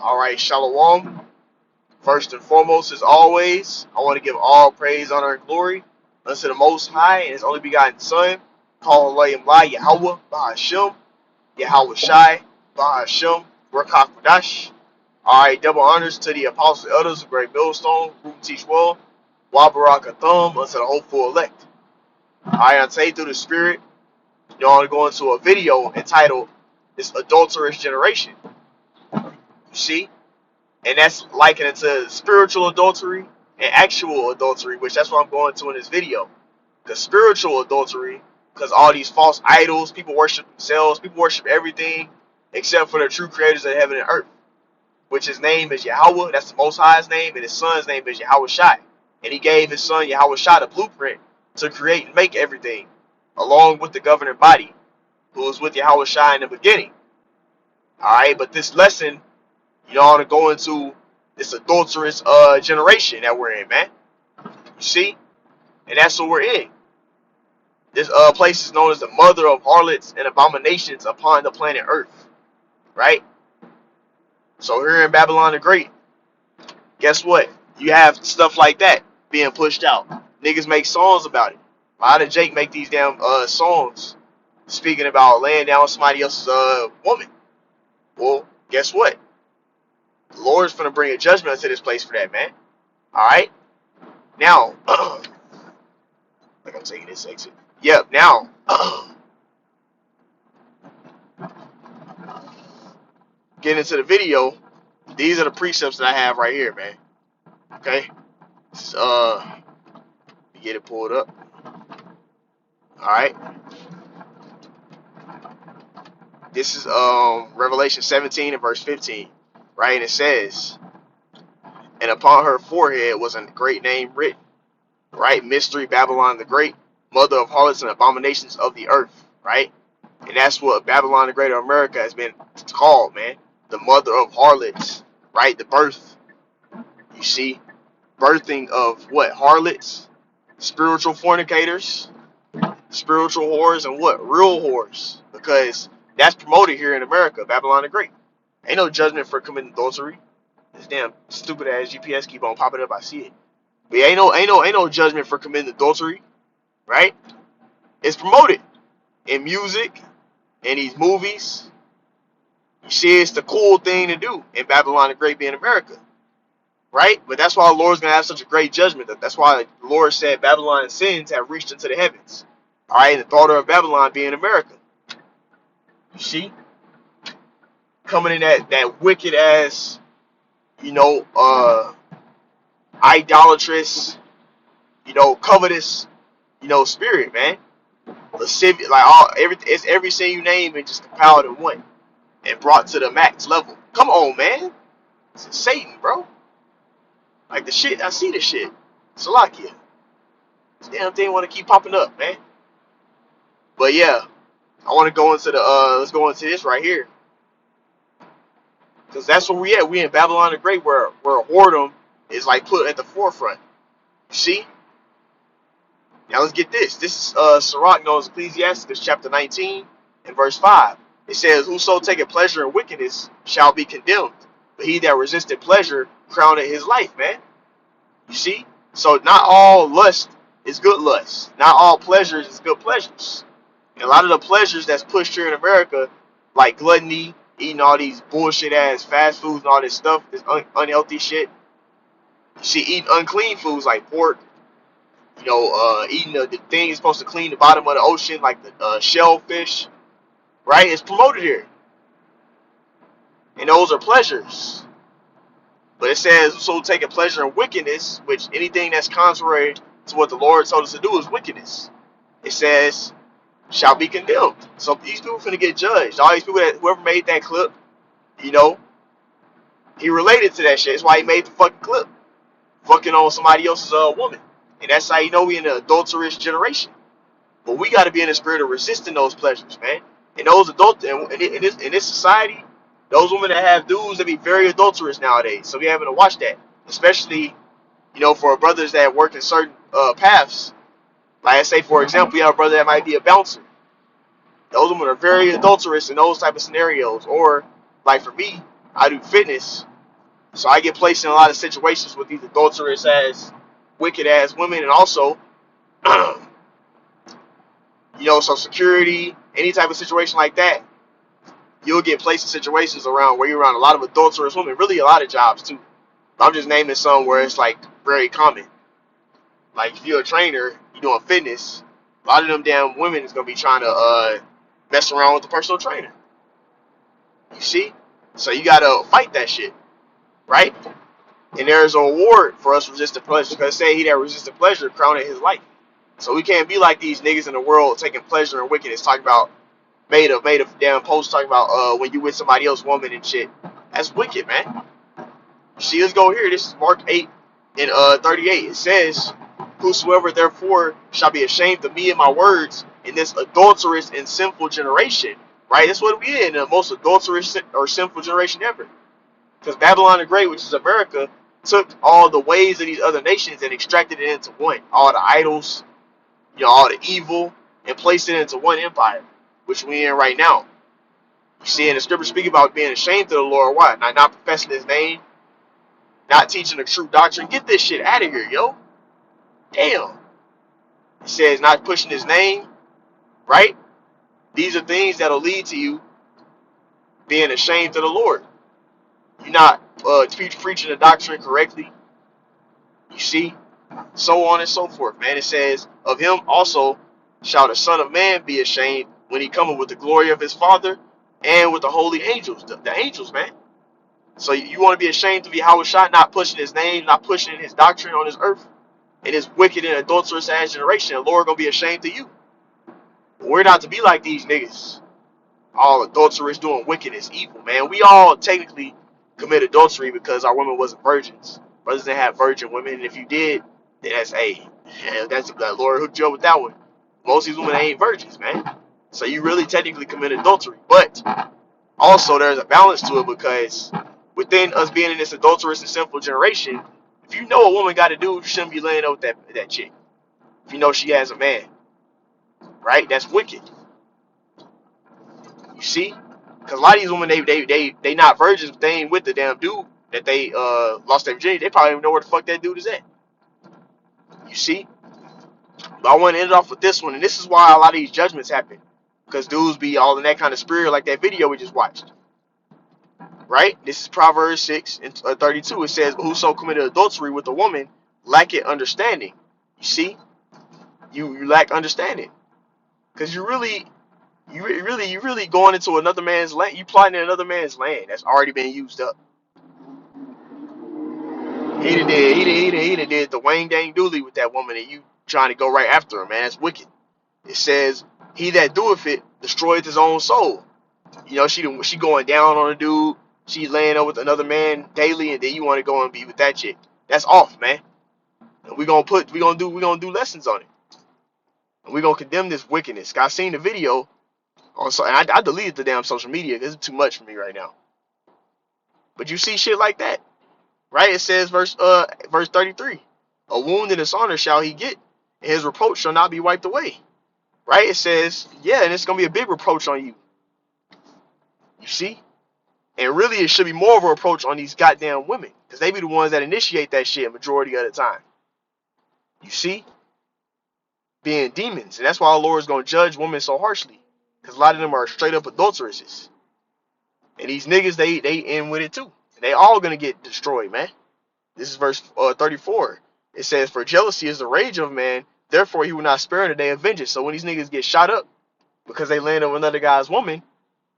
Alright, Shalom. First and foremost, as always, I want to give all praise, honor, and glory unto the Most High and His only begotten Son, called La Yahweh, Bahashem, Yahweh Shai, Bahashem, Rakak Kodash. Alright, double honors to the apostles and elders of Great Millstone, who teach well, Wabarak Atham, unto the hopeful elect. Alright, I say through the Spirit, you want to go into a video entitled This Adulterous Generation. You see? And that's likened it to spiritual adultery and actual adultery, which that's what I'm going to in this video. Because spiritual adultery, because all these false idols, people worship themselves, people worship everything except for the true creators of heaven and earth, which his name is Yahweh, that's the Most High's name, and his son's name is Yahweh Shai. And he gave his son Yahweh Shai the blueprint to create and make everything, along with the governing body, who was with Yahweh Shai in the beginning. Alright, but this lesson, you know, to go into this adulterous generation that we're in, man. You see? And that's what we're in. This place is known as the mother of harlots and abominations upon the planet Earth. Right? So here in Babylon the Great, guess what? You have stuff like that being pushed out. Niggas make songs about it. Why did Jake make these damn songs speaking about laying down somebody else's woman? Well, guess what? The Lord's gonna bring a judgment to this place for that, man. Alright? Now, like I'm taking this exit. Yep, now, getting into the video, these are the precepts that I have right here, man. Okay? Get it pulled up. Alright? This is Revelation 17 and verse 15. Right? And it says, and upon her forehead was a great name written. Right? Mystery Babylon the Great, mother of harlots and abominations of the earth. Right? And that's what Babylon the Great of America has been called, man. The mother of harlots. Right? The birth. You see? Birthing of what? Harlots, spiritual fornicators, spiritual whores, and what? Real whores. Because that's promoted here in America, Babylon the Great. Ain't no judgment for committing adultery. This damn stupid ass GPS keep on popping up, I see it. But ain't no judgment for committing adultery, right? It's promoted in music, in these movies. You see, it's the cool thing to do in Babylon the Great being America. Right? But that's why the Lord's going to have such a great judgment. That's why the Lord said Babylon's sins have reached into the heavens. Alright, and the daughter of Babylon being America. You see? Coming in that wicked ass, you know, idolatrous, you know, covetous, you know, spirit, man. Lascivious, like it's every sin you name and just compiled in one. And brought to the max level. Come on, man. It's Satan, bro. Like the shit, I see the shit. Salakia. This damn thing want to keep popping up, man. But yeah, I want to go into the, let's go into this right here. Because that's where we at. We in Babylon the Great where whoredom is like put at the forefront. You see? Now let's get this. This is Sirach knows Ecclesiastes chapter 19 and verse 5. It says, whoso taketh pleasure in wickedness shall be condemned. But he that resisted pleasure crowned his life, man. You see? So not all lust is good lust. Not all pleasures is good pleasures. And a lot of the pleasures that's pushed here in America, like gluttony, eating all these bullshit ass fast foods and all this stuff, this unhealthy shit. You see, eating unclean foods like pork, you know, eating the thing is supposed to clean the bottom of the ocean, like the shellfish, right? It's promoted here. And those are pleasures. But it says, so take a pleasure in wickedness, which anything that's contrary to what the Lord told us to do is wickedness. It says, shall be condemned. So these people finna get judged. All these people that whoever made that clip, you know, he related to that shit. That's why he made the fucking clip. Fucking on somebody else's woman. And that's how you know we in an adulterous generation. But we gotta be in the spirit of resisting those pleasures, man. And those in this society, those women that have dudes that be very adulterous nowadays. So we having to watch that. Especially, you know, for brothers that work in certain paths. Like I say, for example, you have a brother that might be a bouncer. Those women are very adulterous in those type of scenarios. Or, like for me, I do fitness. So I get placed in a lot of situations with these adulterous ass, wicked ass women, and also, Social Security, any type of situation like that. You'll get placed in situations around where you're around a lot of adulterous women, really a lot of jobs too. I'm just naming some where it's like very common. Like if you're a trainer, you're doing fitness, a lot of them damn women is gonna be trying to mess around with the personal trainer. You see? So you gotta fight that shit, right? And there's an award for us resisting pleasure. Because say he that resisted pleasure crowned his life. So we can't be like these niggas in the world taking pleasure in wickedness, talking about made a damn post talking about when you with somebody else woman and shit. That's wicked, man. See, let's go here. This is Mark 8 and 38. It says, whosoever therefore shall be ashamed of me and my words in this adulterous and sinful generation. Right? That's what we in the most adulterous or sinful generation ever. Because Babylon the Great, which is America, took all the ways of these other nations and extracted it into one. All the idols, all the evil, and placed it into one empire, which we in right now. You see, in the scripture speak about being ashamed of the Lord, why? Not professing his name, not teaching the true doctrine. Get this shit out of here, yo. Damn. It says not pushing his name, right? These are things that'll lead to you being ashamed of the Lord. You're not preaching the doctrine correctly. You see? So on and so forth, man. It says, of him also shall the Son of Man be ashamed when he cometh with the glory of his Father and with the holy angels. The angels, man. So you want to be ashamed of Yahweh Shai, not pushing his name, not pushing his doctrine on this earth, and his wicked and adulterous ass generation. The Lord gonna be ashamed of you. We're not to be like these niggas. All adulterous, doing wickedness, evil, man. We all technically commit adultery because our women wasn't virgins. Brothers didn't have virgin women, and if you did, then that's the Lord hooked you up with that one. Most of these women ain't virgins, man. So you really technically commit adultery. But also there's a balance to it, because within us being in this adulterous and sinful generation, if you know a woman got a dude, you shouldn't be laying up with that chick. If you know she has a man, right? That's wicked. You see? Because a lot of these women, they not virgins, but they ain't with the damn dude that they lost their virginity. They probably don't even know where the fuck that dude is at. You see? But I want to end it off with this one, and this is why a lot of these judgments happen. Because dudes be all in that kind of spirit, like that video we just watched. Right? This is Proverbs 6 and 32. It says, but whoso committed adultery with a woman lacketh understanding. You see? You lack understanding. Because you really going into another man's land. You plotting in another man's land that's already been used up. He did the Wayne Dang Dooley with that woman, and you trying to go right after her, man. That's wicked. It says, he that doeth it destroyeth his own soul. She going down on a dude. She laying up with another man daily, and then you want to go and be with that chick. That's off, man. And we gonna do lessons on it. And we gonna condemn this wickedness. I seen the video. And I deleted the damn social media because it's too much for me right now. But you see shit like that, right? It says verse 33, a wound and dishonor shall he get, and his reproach shall not be wiped away. Right? It says, yeah, and it's gonna be a big reproach on you. You see? And really, it should be more of a reproach on these goddamn women, because they be the ones that initiate that shit majority of the time. You see? Being demons, and that's why our Lord is gonna judge women so harshly. Because a lot of them are straight up adulteresses. And these niggas, they in with it too. And they all gonna get destroyed, man. This is verse 34. It says, for jealousy is the rage of man, therefore he will not spare in the day of vengeance. So when these niggas get shot up because they land on another guy's woman,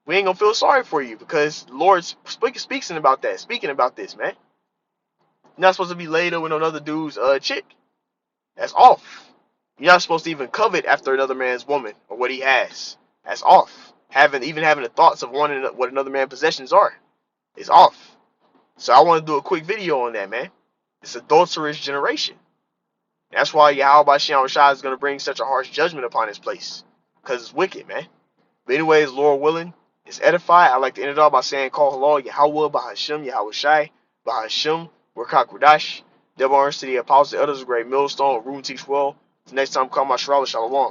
we ain't gonna feel sorry for you, because the Lord speaking about this, man. You're not supposed to be laid up with another dude's chick. That's off. You're not supposed to even covet after another man's woman or what he has. That's off. Even having the thoughts of wanting what another man's possessions are is off. So I want to do a quick video on that, man. It's adulterous generation. That's why Yahweh Shai is going to bring such a harsh judgment upon this place, because it's wicked, man. But anyways, Lord willing, it's edified. I like to end it all by saying, call halal Yahweh Bahashim Yahweh Shai Bahashim Workak Radash. Devil City Apostle, the elders of great millstone, room teach well. Next time, call my Shalom.